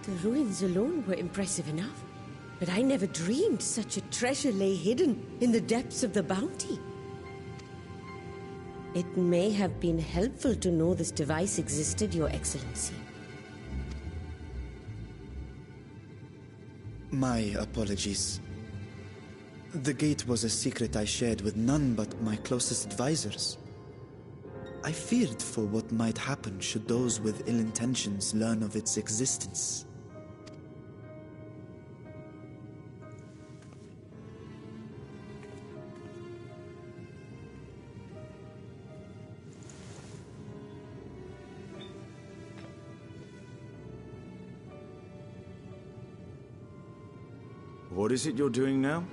The ruins alone were impressive enough, but I never dreamed such a treasure lay hidden in the depths of the bounty. It may have been helpful to know this device existed, Your Excellency. My apologies. The gate was a secret I shared with none but my closest advisors. I feared for what might happen should those with ill intentions learn of its existence. What is it you're doing now?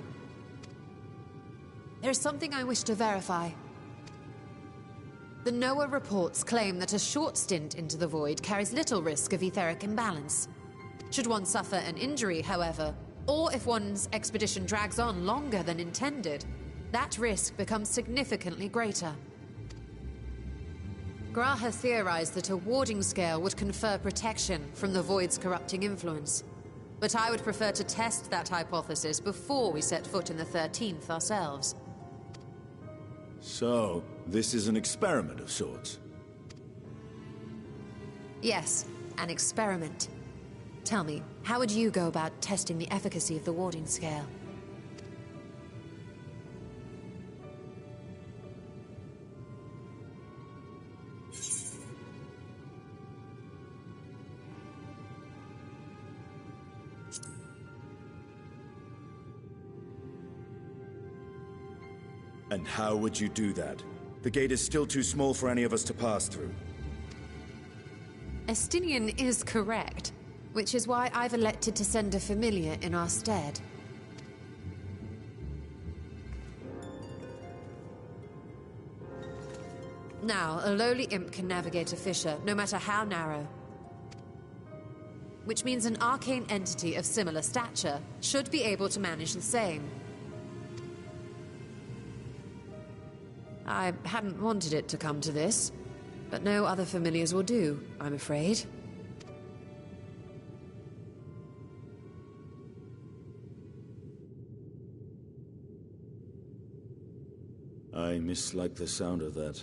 There's something I wish to verify. The NOAA reports claim that a short stint into the void carries little risk of etheric imbalance. Should one suffer an injury, however, or if one's expedition drags on longer than intended, that risk becomes significantly greater. Graha theorized that a warding scale would confer protection from the void's corrupting influence. But I would prefer to test that hypothesis before we set foot in the 13th ourselves. So, this is an experiment of sorts? Yes, an experiment. Tell me, how would you go about testing the efficacy of the warding scale? And how would you do that? The gate is still too small for any of us to pass through. Estinian is correct, which is why I've elected to send a familiar in our stead. Now, a lowly imp can navigate a fissure, no matter how narrow. Which means an arcane entity of similar stature should be able to manage the same. I hadn't wanted it to come to this, but no other familiars will do, I'm afraid. I mislike the sound of that.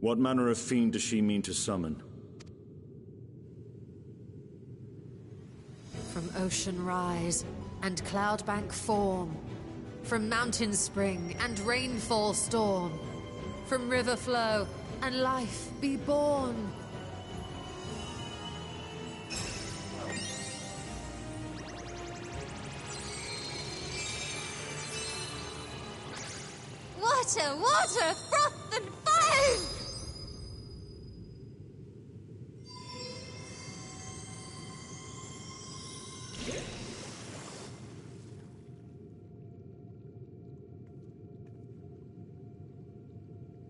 What manner of fiend does she mean to summon? From ocean rise and cloudbank form, from mountain spring and rainfall storm, from river flow and life be born. Water, water, froth and foam!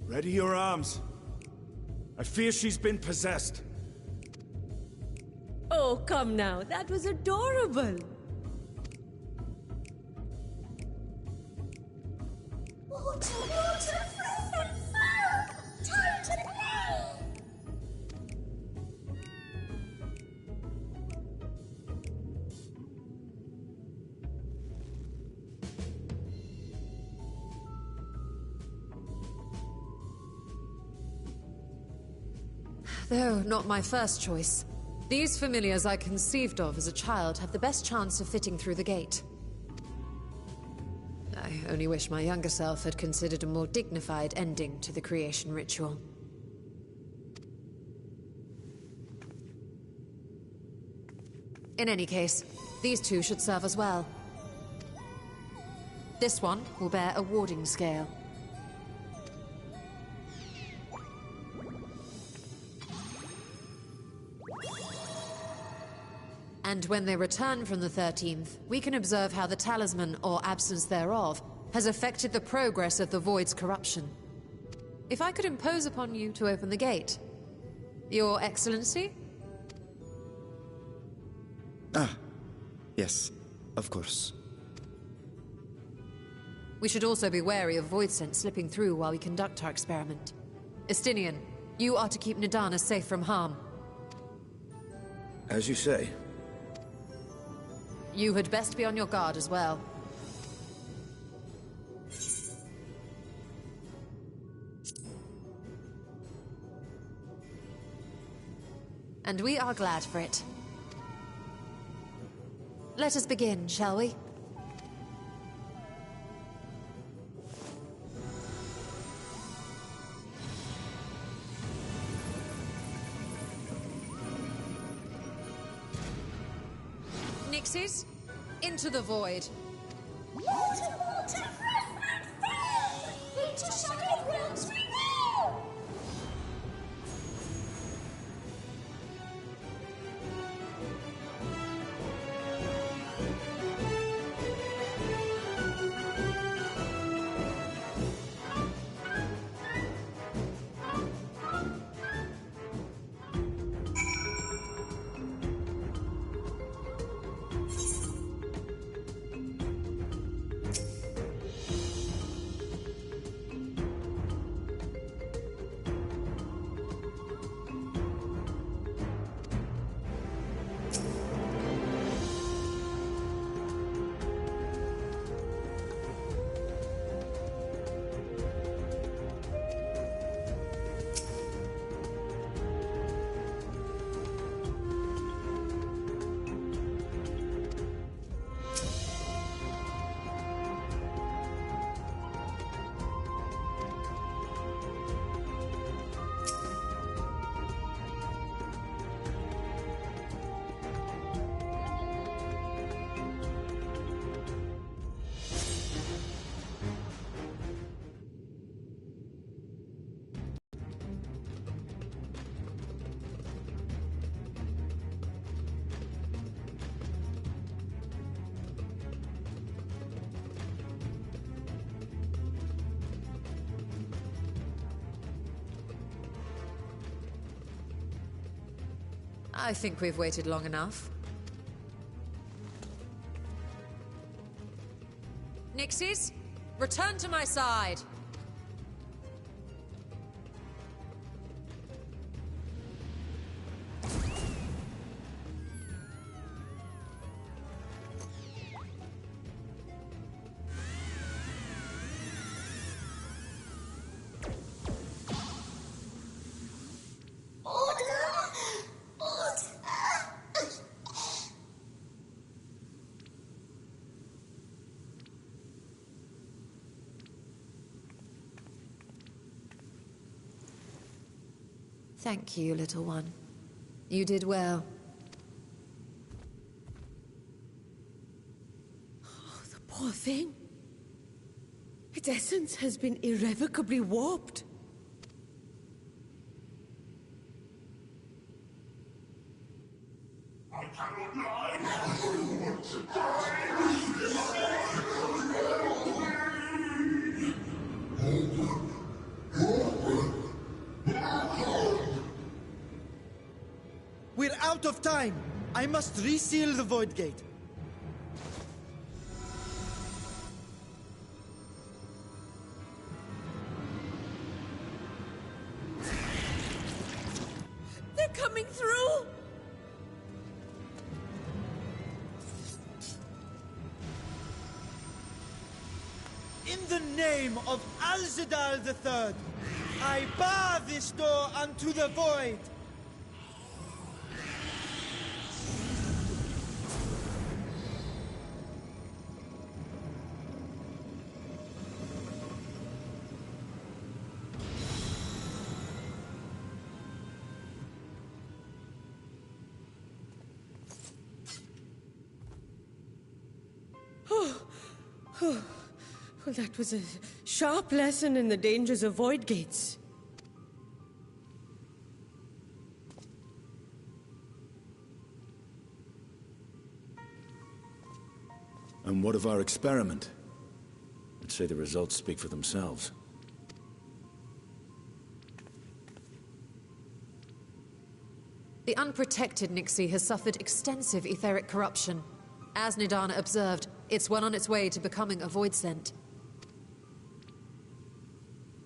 Ready your arms. I fear she's been possessed. Oh, come now. That was adorable. Water, water, froth and foam! Time to play! Though not my first choice. These familiars I conceived of as a child have the best chance of fitting through the gate. I only wish my younger self had considered a more dignified ending to the creation ritual. In any case, these two should serve as well. This one will bear a warding scale. And when they return from the 13th, we can observe how the talisman, or absence thereof, has affected the progress of the Void's corruption. If I could impose upon you to open the gate. Your Excellency? Ah, yes, of course. We should also be wary of void scent slipping through while we conduct our experiment. Estinian, you are to keep Nidana safe from harm. As you say. You had best be on your guard as well. And we are glad for it. Let us begin, shall we? Nixies, into the void. Water, water, fresh and fair! Into shattered realms renew! I think we've waited long enough. Nixies, return to my side! Thank you, little one. You did well. Oh, the poor thing. Its essence has been irrevocably warped. I cannot lie! I want to die! We're out of time! I must reseal the Void Gate. They're coming through! In the name of Al-Zidal III, I bar this door unto the Void! Well, that was a sharp lesson in the dangers of void gates. And what of our experiment? I'd say the results speak for themselves. The unprotected Nixie has suffered extensive etheric corruption. As Nidana observed, it's well on its way to becoming a void scent.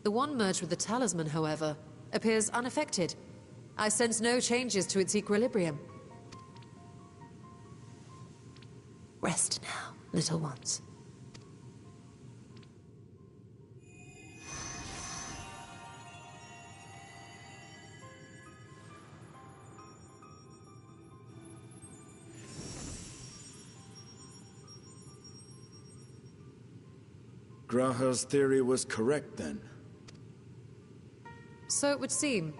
The one merged with the talisman, however, appears unaffected. I sense no changes to its equilibrium. Rest now, little ones. Graha's theory was correct, then. So it would seem.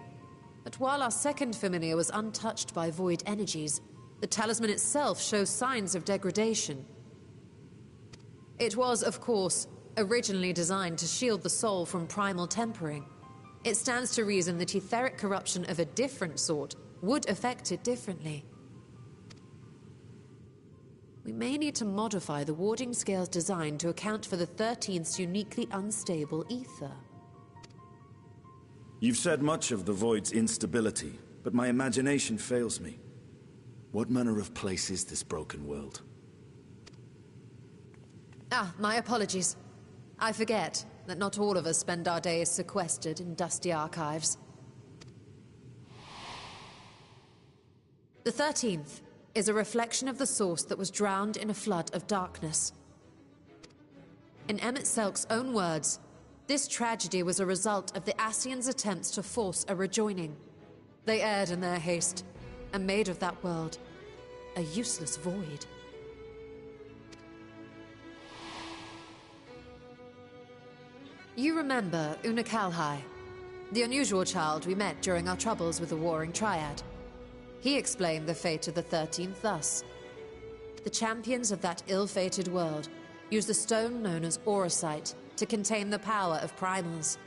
But while our second familiar was untouched by void energies, the talisman itself shows signs of degradation. It was, of course, originally designed to shield the soul from primal tempering. It stands to reason that etheric corruption of a different sort would affect it differently. We may need to modify the warding scale's design to account for the 13th's uniquely unstable ether. You've said much of the Void's instability, but my imagination fails me. What manner of place is this broken world? My apologies. I forget that not all of us spend our days sequestered in dusty archives. The 13th is a reflection of the source that was drowned in a flood of darkness. In Emmett Selk's own words, this tragedy was a result of the Ascians' attempts to force a rejoining. They erred in their haste, and made of that world a useless void. You remember Una Kalhai, the unusual child we met during our troubles with the Warring Triad. He explained the fate of the 13th thus. The champions of that ill-fated world used the stone known as Auracite to contain the power of primals.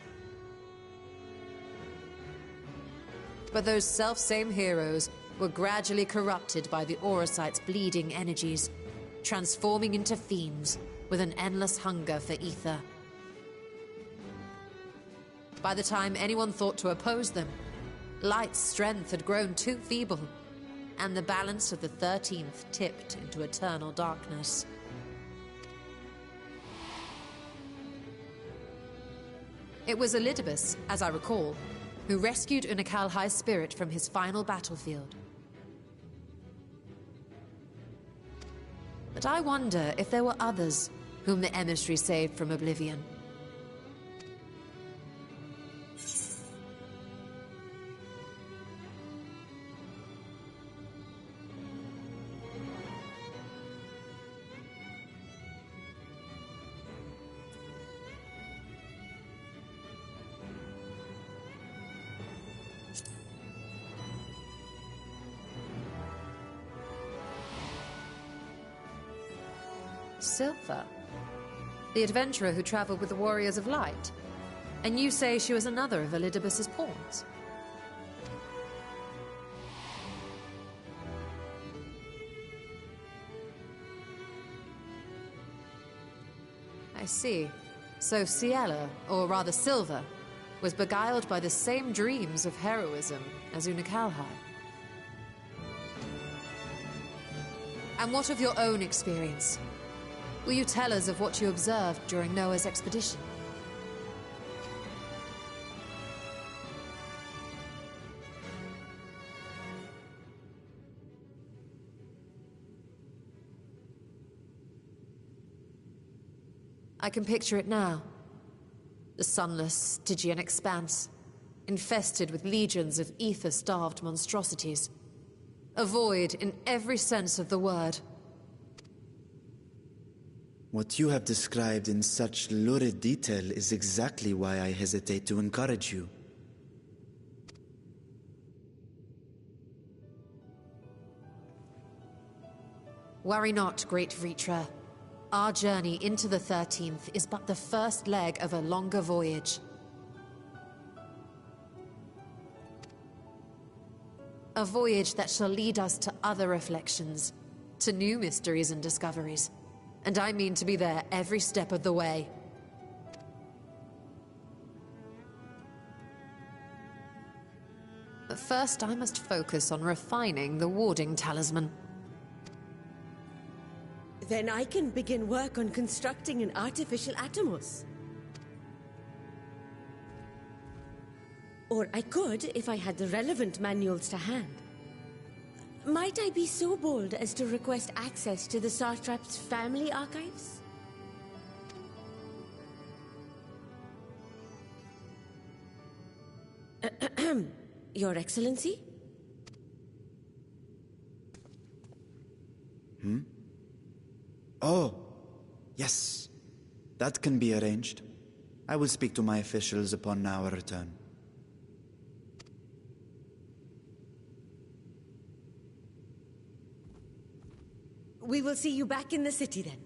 But those self-same heroes were gradually corrupted by the Auracite's bleeding energies, transforming into fiends with an endless hunger for ether. By the time anyone thought to oppose them, Light's strength had grown too feeble, and the balance of the 13th tipped into eternal darkness. It was Elidibus, as I recall, who rescued Una Kalhai's spirit from his final battlefield. But I wonder if there were others whom the emissary saved from oblivion. Silver? The adventurer who traveled with the Warriors of Light? And you say she was another of Elidibus's pawns? I see. So Ciela, or rather Silver, was beguiled by the same dreams of heroism as Una Kalhai. And what of your own experience? Will you tell us of what you observed during Noah's expedition? I can picture it now. The sunless, Stygian expanse, infested with legions of ether-starved monstrosities. A void in every sense of the word. What you have described in such lurid detail is exactly why I hesitate to encourage you. Worry not, great Vritra. Our journey into the 13th is but the first leg of a longer voyage. A voyage that shall lead us to other reflections, to new mysteries and discoveries. And I mean to be there every step of the way. But first, I must focus on refining the warding talisman. Then I can begin work on constructing an artificial Atomos. Or I could if I had the relevant manuals to hand. Might I be so bold as to request access to the Satrap's family archives? Your Excellency? Oh, yes. That can be arranged. I will speak to my officials upon our return. We will see you back in the city then.